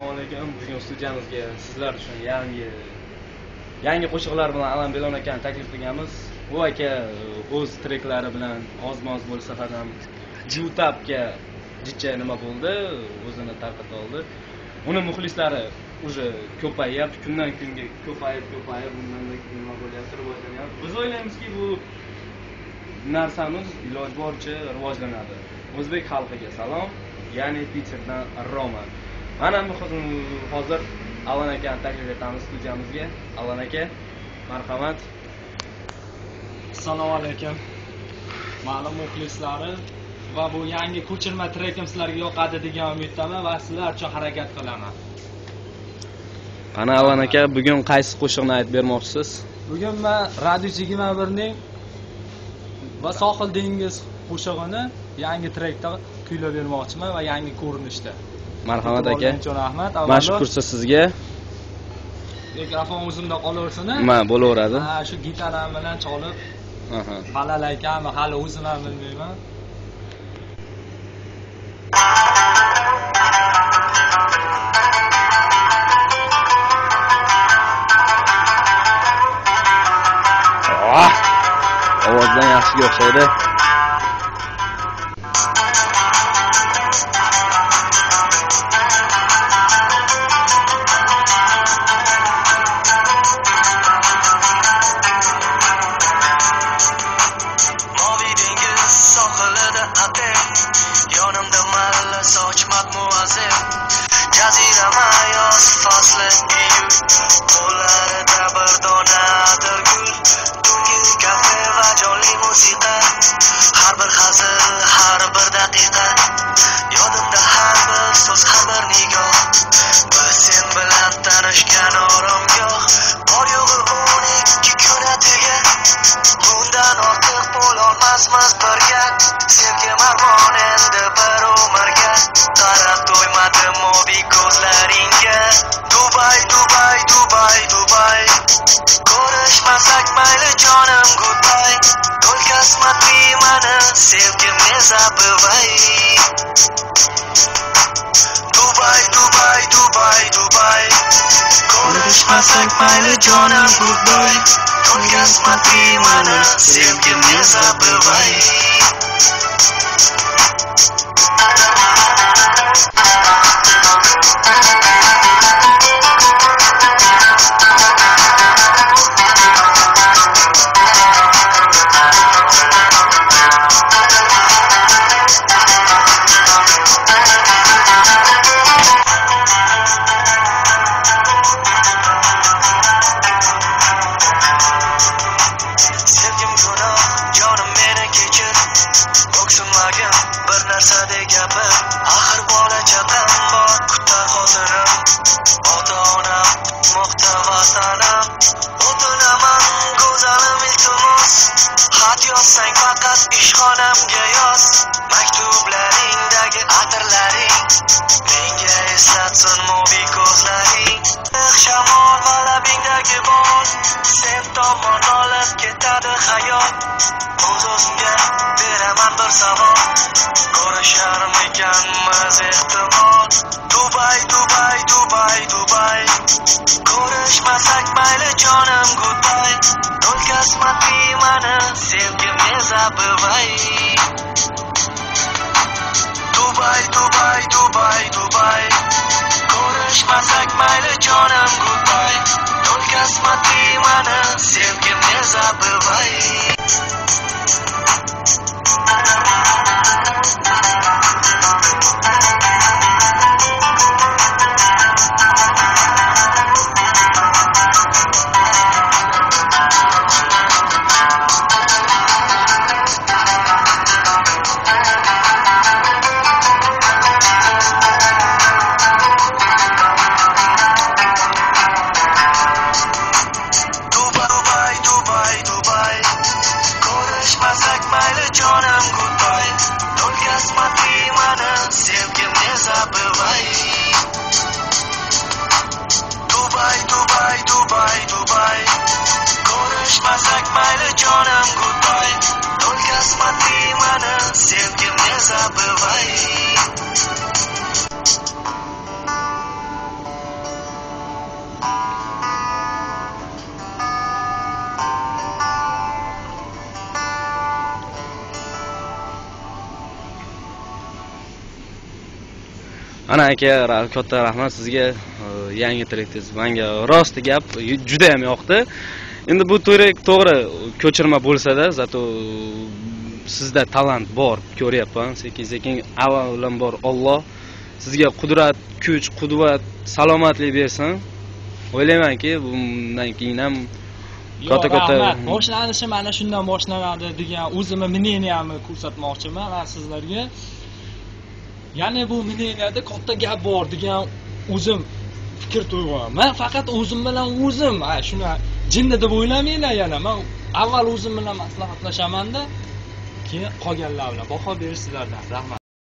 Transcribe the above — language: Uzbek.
Assalomu alaykum. Bugun studiyamizga sizlar uchun yangi qo'shiqlar bilan Alan Belon akani taklif qilganmiz. U aka o'z treklari bilan oz-moz bo'lsa ham YouTube'ga jicha nima bo'ldi, o'zini tarqata oldi. Uni muxlislari уже ko'payyapti, kundan kunga ko'payib, bundan nima bo'lyapti, rivojlanyapti. Biz o'ylaymizki, bu narsamiz iloji boricha rivojlanadi. O'zbek xalqiga salom, ya'ni Peterdan Roma. Mana hozir Alan akani taklif etamiz studiyamizga. Alan aka, marhamat. Assalomu alaykum. Ma'lum muxlislari va bu yangi ko'chirma trekim sizlarga yoqadi degan umiddaman va sizlar uchun harakat qilaman. Ana Alan aka, bugun qaysi qo'shiqni aytib bermoqchisiz? Bugun men Radio 21 ning va Sohil dengiz qo'shig'ini yangi trekda kuylab bermoqchiman va yangi ko'rinishda. Marhamat aka. Rahmat. Mashhur sizga. Mikrofon o'zimda qolaversin-a? Bo'laveradi. Shu gitaram bilan chalib. Falalaykanmi, hali o'zim ham bilmayman. Ovozdan yaxshiga o'xshaydi. Yonimda malla sochmat muazzam jazirama yoz fasli iyul qo'llarida bir donadir gul tungi kafe va jonli musiqa har bir hazil har bir daqiqa yodimda har bir so'z har bir nigoh biz sen bilan tanishgan oromgoh bor yo'g'i 12 kun atiga bundan ortiq bo'lolmasmiz birga sevgi marmon endi bir umrga qarab to'ymadim moviy ko'zlaringga Dubai Dubai Dubai Dubai ko'rishmasak mayli jonim goodbye to'lkasmatli mani sevgimga zabivay Dubai Dubai Dubai Dubai ko'rishmasak mayli jonim goodbye to'lkasmatli mani sevgimga zabivay bir narsadek gapir axir bola chaqam bor kutar xotinim ota-onam kutmoqda vatanim o'tinaman go'zalim iltimos xat yozsang faqat ishxonamga yoz maktublaringdagi atirlaring menga eslatsin moviy ko'zlaring shamol va labingdagi bol sen tomon olib ketadi hayot o'z-o'zimga beraman bir savol ko'risharmikanmiz ehtimol Dubai Dubai Dubai Dubai ko'rishmasak mayli jonim goodbye to'lkasmatli mani sevgimga zabivay Dubai Dubai Dubai Dubai ko'rishmasak mayli jonim goodbye to'lkasmatli mani sevgimga zabivay ana aka, katta rahmat sizga. Yangi trekdingiz menga rost gap juda ham yoqdi. Endi bu trek to'g'ri ko'chirma bo'lsa-da, zato sizda talant bor, ko'ryapman. Sekin avvalambor Alloh sizga qudrat, kuch, qudvat, salomatlik bersin. O'ylaymanki, bundan keyin ham katta boshlanishi mana shundan boshlanadi degan o'zimni мнениямni ko'rsatmoqchiman men sizlarga. Ya'ni bu мненияda katta gap bor degan o'zim fikr to'yg'aman. Faqat o'zim bilan o'zim, shuni jinni deb o'ylamanglar yana. Men avval o'zim bilan maslahatlashamanda, keyin qolganlar bilan baho berishlardan. Rahmat.